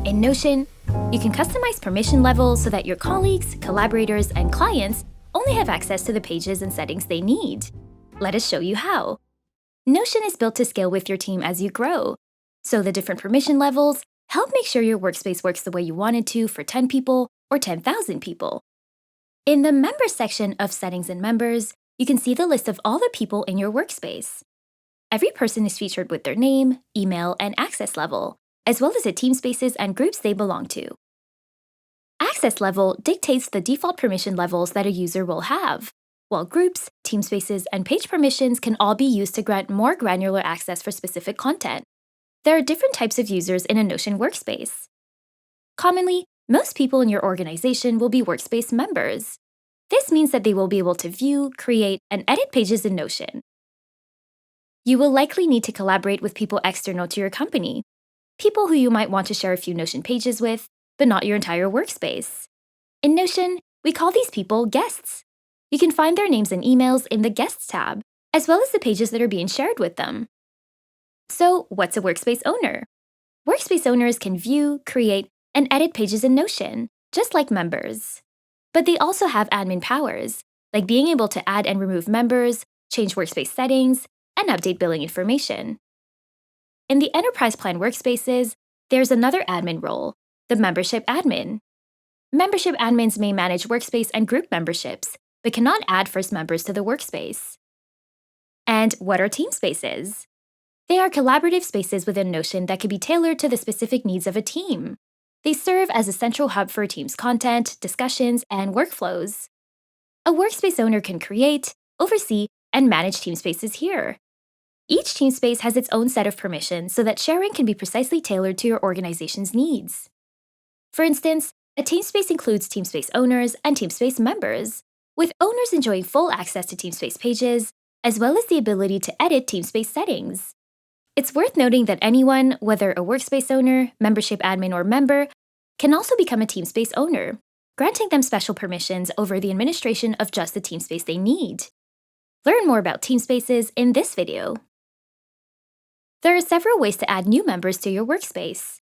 In Notion, you can customize permission levels so that your colleagues, collaborators, and clients only have access to the pages and settings they need. Let us show you how. Notion is built to scale with your team as you grow, so the different permission levels help make sure your workspace works the way you want it to for 10 people or 10,000 people. In the Members section of Settings and Members, you can see the list of all the people in your workspace. Every person is featured with their name, email, and access level, as well as the team spaces and groups they belong to. Access level dictates the default permission levels that a user will have, while groups, team spaces, and page permissions can all be used to grant more granular access for specific content. There are different types of users in a Notion workspace. Commonly, most people in your organization will be workspace members. This means that they will be able to view, create, and edit pages in Notion. You will likely need to collaborate with people external to your company, people who you might want to share a few Notion pages with, but not your entire workspace. In Notion, we call these people guests. You can find their names and emails in the Guests tab, as well as the pages that are being shared with them. So, what's a workspace owner? Workspace owners can view, create, and edit pages in Notion, just like members. But they also have admin powers, like being able to add and remove members, change workspace settings, and update billing information. In the Enterprise Plan workspaces, there's another admin role, the Membership Admin. Membership admins may manage workspace and group memberships, but cannot add first members to the workspace. And what are team spaces? They are collaborative spaces within Notion that can be tailored to the specific needs of a team. They serve as a central hub for a team's content, discussions, and workflows. A workspace owner can create, oversee, and manage team spaces here. Each team space has its own set of permissions so that sharing can be precisely tailored to your organization's needs. For instance, a team space includes team space owners and team space members, with owners enjoying full access to team space pages, as well as the ability to edit team space settings. It's worth noting that anyone, whether a workspace owner, membership admin, or member, can also become a team space owner, granting them special permissions over the administration of just the team space they need. Learn more about team spaces in this video. There are several ways to add new members to your workspace.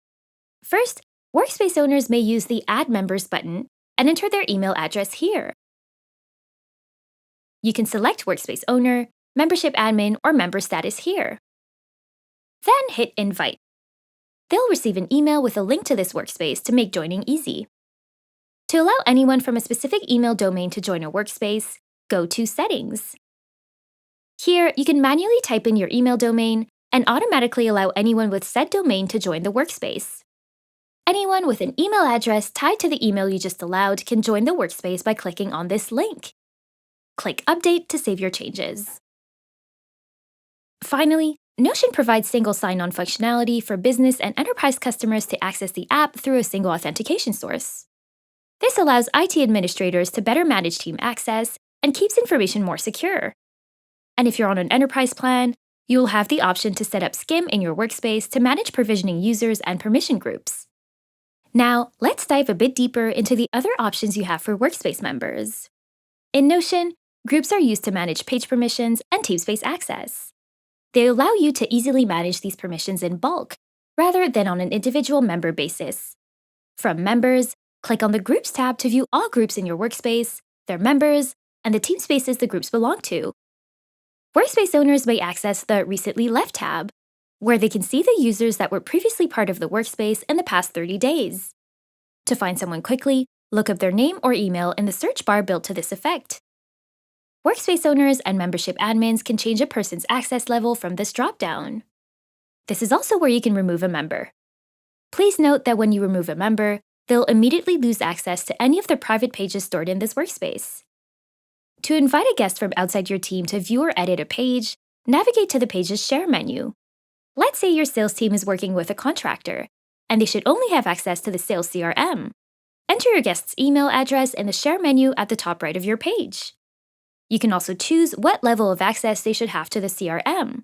First, workspace owners may use the Add Members button and enter their email address here. You can select Workspace Owner, Membership Admin, or Member Status here. Then hit Invite. They'll receive an email with a link to this workspace to make joining easy. To allow anyone from a specific email domain to join a workspace, go to Settings. Here, you can manually type in your email domain and automatically allow anyone with said domain to join the workspace. Anyone with an email address tied to the email you just allowed can join the workspace by clicking on this link. Click Update to save your changes. Finally, Notion provides single sign-on functionality for business and enterprise customers to access the app through a single authentication source. This allows IT administrators to better manage team access and keeps information more secure. And if you're on an enterprise plan, you will have the option to set up SCIM in your workspace to manage provisioning users and permission groups. Now, let's dive a bit deeper into the other options you have for workspace members. In Notion, groups are used to manage page permissions and team space access. They allow you to easily manage these permissions in bulk, rather than on an individual member basis. From Members, click on the Groups tab to view all groups in your workspace, their members, and the team spaces the groups belong to. Workspace owners may access the Recently Left tab, where they can see the users that were previously part of the workspace in the past 30 days. To find someone quickly, look up their name or email in the search bar built to this effect. Workspace owners and membership admins can change a person's access level from this drop-down. This is also where you can remove a member. Please note that when you remove a member, they'll immediately lose access to any of the private pages stored in this workspace. To invite a guest from outside your team to view or edit a page, navigate to the page's Share menu. Let's say your sales team is working with a contractor, and they should only have access to the sales CRM. Enter your guest's email address in the Share menu at the top right of your page. You can also choose what level of access they should have to the CRM.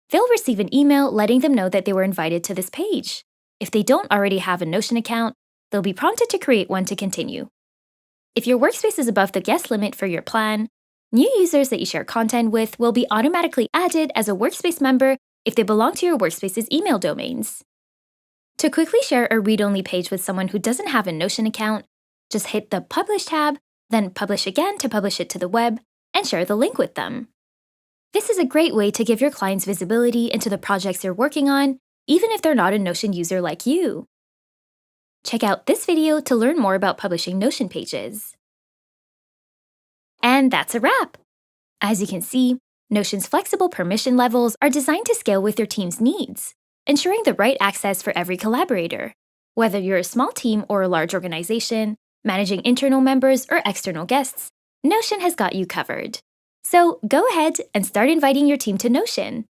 They'll receive an email letting them know that they were invited to this page. If they don't already have a Notion account, they'll be prompted to create one to continue. If your workspace is above the guest limit for your plan, new users that you share content with will be automatically added as a workspace member if they belong to your workspace's email domains. To quickly share a read-only page with someone who doesn't have a Notion account, just hit the Publish tab, then Publish again to publish it to the web, and share the link with them. This is a great way to give your clients visibility into the projects you're working on, even if they're not a Notion user like you. Check out this video to learn more about publishing Notion pages. And that's a wrap! As you can see, Notion's flexible permission levels are designed to scale with your team's needs, ensuring the right access for every collaborator. Whether you're a small team or a large organization, managing internal members or external guests, Notion has got you covered. So go ahead and start inviting your team to Notion.